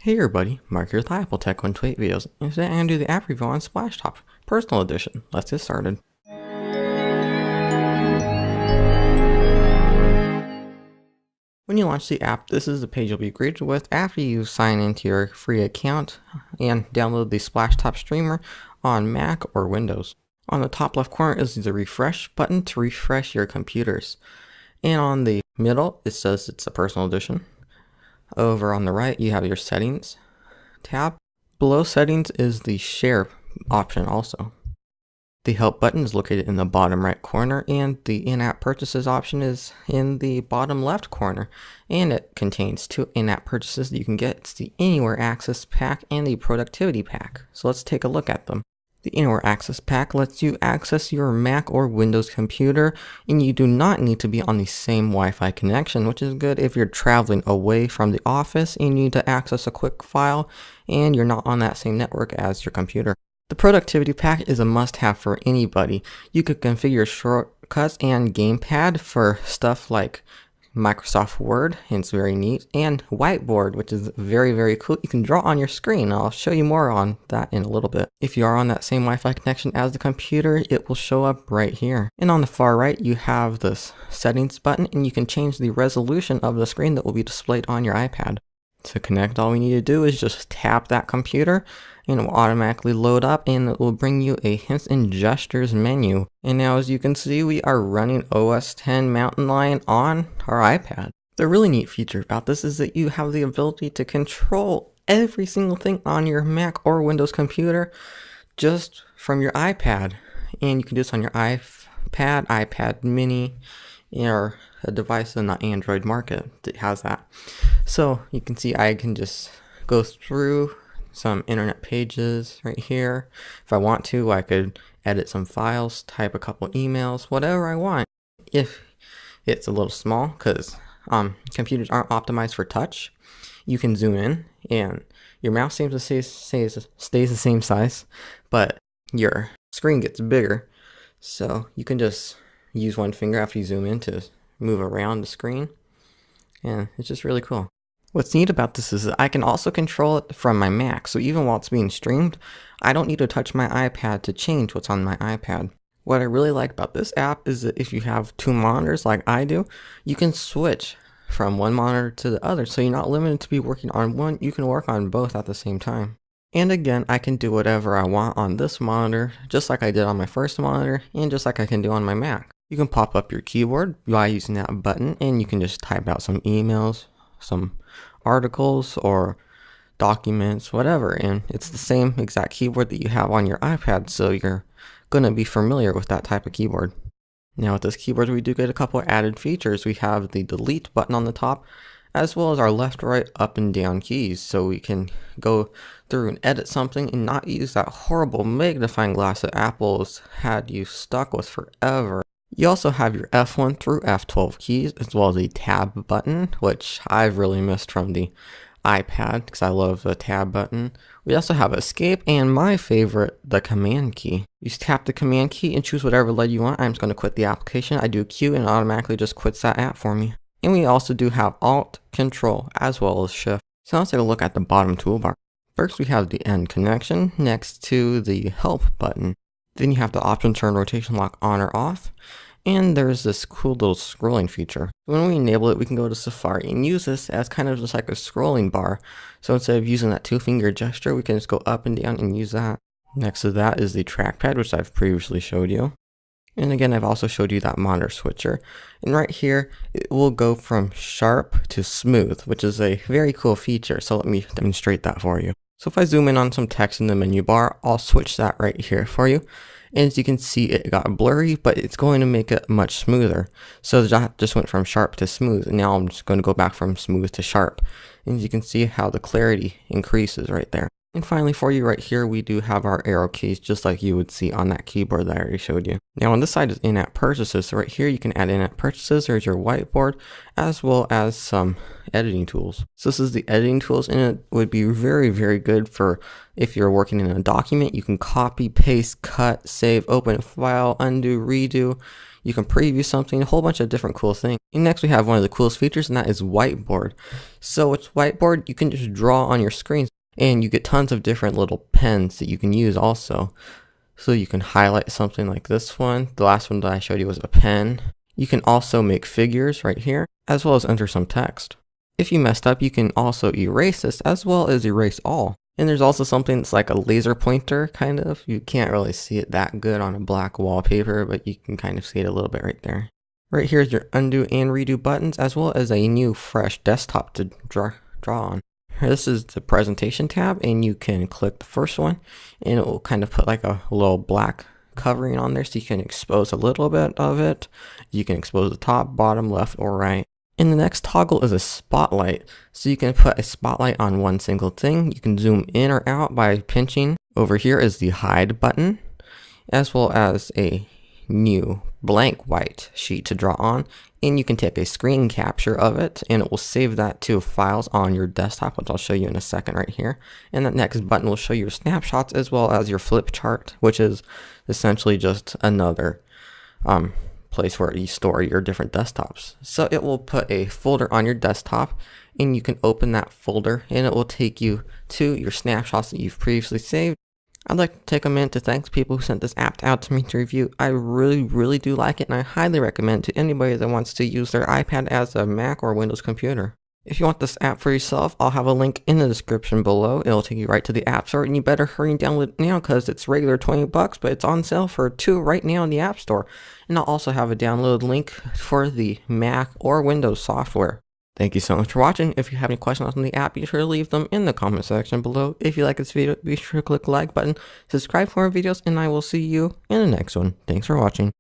Hey everybody, Mark here with Apple Tech 128 videos, and today I'm going to do the app review on Splashtop, Personal Edition. Let's get started. When you launch the app, this is the page you'll be greeted with after you sign into your free account and download the Splashtop streamer on Mac or Windows. On the top left corner is the refresh button to refresh your computers. And on the middle, it says it's a Personal Edition. Over on the right, you have your settings tab. Below settings is the share option also. The help button is located in the bottom right corner, and the in-app purchases option is in the bottom left corner, and it contains two in-app purchases that you can get. It's the Anywhere Access Pack and the Productivity Pack. So let's take a look at them. The Anywhere Access Pack lets you access your Mac or Windows computer, and you do not need to be on the same Wi-Fi connection, which is good if you're traveling away from the office and you need to access a quick file and you're not on that same network as your computer. The Productivity Pack is a must-have for anybody. You could configure shortcuts and gamepad for stuff like Microsoft Word, and it's very neat, and Whiteboard, which is very cool. You can draw on your screen. I'll show you more on that in a little bit. If you are on that same Wi-Fi connection as the computer, it will show up right here. And on the far right, you have this settings button, and you can change the resolution of the screen that will be displayed on your iPad. To connect, all we need to do is just tap that computer and it will automatically load up, and it will bring you a hints and gestures menu. And now, as you can see, we are running OS X Mountain Lion on our iPad. The really neat feature about this is that you have the ability to control every single thing on your Mac or Windows computer just from your iPad. And you can do this on your iPad, iPad mini, or a device in the Android market that has that. So you can see I can just go through some internet pages right here. If I want to, I could edit some files, type a couple emails, whatever I want. If it's a little small, because computers aren't optimized for touch, you can zoom in and your mouse seems to stays the same size, but your screen gets bigger. So you can just use one finger after you zoom in to move around the screen, and it's just really cool. What's neat about this is that I can also control it from my Mac, so even while it's being streamed, I don't need to touch my iPad to change what's on my iPad. What I really like about this app is that if you have two monitors like I do, you can switch from one monitor to the other, so you're not limited to be working on one, you can work on both at the same time. And again, I can do whatever I want on this monitor, just like I did on my first monitor, and just like I can do on my Mac. You can pop up your keyboard by using that button, and you can just type out some emails, some articles or documents, whatever, and it's the same exact keyboard that you have on your iPad, so you're going to be familiar with that type of keyboard. Now with this keyboard, we do get a couple of added features. We have the delete button on the top, as well as our left, right, up, and down keys, so we can go through and edit something and not use that horrible magnifying glass that Apple's had you stuck with forever. You also have your F1 through F12 keys, as well as a tab button, which I've really missed from the iPad because I love the tab button. We also have escape, and my favorite, the command key. You just tap the command key and choose whatever letter you want. I'm just going to quit the application. I do Q and it automatically just quits that app for me. And we also do have Alt, Control, as well as Shift. So let's take a look at the bottom toolbar. First, we have the end connection next to the help button. Then you have the option turn rotation lock on or off. And there's this cool little scrolling feature. When we enable it, we can go to Safari and use this as kind of just like a scrolling bar. So instead of using that two-finger gesture, we can just go up and down and use that. Next to that is the trackpad, which I've previously showed you. And again, I've also showed you that monitor switcher. And right here, it will go from sharp to smooth, which is a very cool feature. So let me demonstrate that for you. So if I zoom in on some text in the menu bar, I'll switch that right here for you. And as you can see, it got blurry, but it's going to make it much smoother. So that just went from sharp to smooth. And now I'm just going to go back from smooth to sharp. And you can see how the clarity increases right there. And finally, for you right here, we do have our arrow keys, just like you would see on that keyboard that I already showed you. Now on this side is in-app purchases. So right here, you can add in-app purchases. There's your whiteboard, as well as some editing tools. So this is the editing tools, and it would be very good for if you're working in a document. You can copy, paste, cut, save, open a file, undo, redo. You can preview something, a whole bunch of different cool things. And next we have one of the coolest features, and that is whiteboard. So with whiteboard, you can just draw on your screen, and you get tons of different little pens that you can use also. So you can highlight something like this one. The last one that I showed you was a pen. You can also make figures right here, as well as enter some text. If you messed up, you can also erase this, as well as erase all. And there's also something that's like a laser pointer, kind of. You can't really see it that good on a black wallpaper, but you can kind of see it a little bit right there. Right here is your undo and redo buttons, as well as a new fresh desktop to draw on. This is the presentation tab, and you can click the first one, and it will kind of put like a little black covering on there, so you can expose a little bit of it. You can expose the top, bottom, left, or right. And the next toggle is a spotlight. So you can put a spotlight on one single thing. You can zoom in or out by pinching. Over here is the hide button, as well as a new blank white sheet to draw on. And you can take a screen capture of it, and it will save that to files on your desktop, which I'll show you in a second right here. And the next button will show you your snapshots, as well as your flip chart, which is essentially just another place where you store your different desktops. So it will put a folder on your desktop, and you can open that folder, and it will take you to your snapshots that you've previously saved. I'd like to take a minute to thank the people who sent this app out to me to review. I really do like it, and I highly recommend it to anybody that wants to use their iPad as a Mac or Windows computer. If you want this app for yourself, I'll have a link in the description below. It'll take you right to the App Store, and you better hurry and download it now because it's regular $20, but it's on sale for $2 right now in the App Store. And I'll also have a download link for the Mac or Windows software. Thank you so much for watching. If you have any questions on the app, be sure to leave them in the comment section below. If you like this video, be sure to click the like button, subscribe for more videos, and I will see you in the next one. Thanks for watching.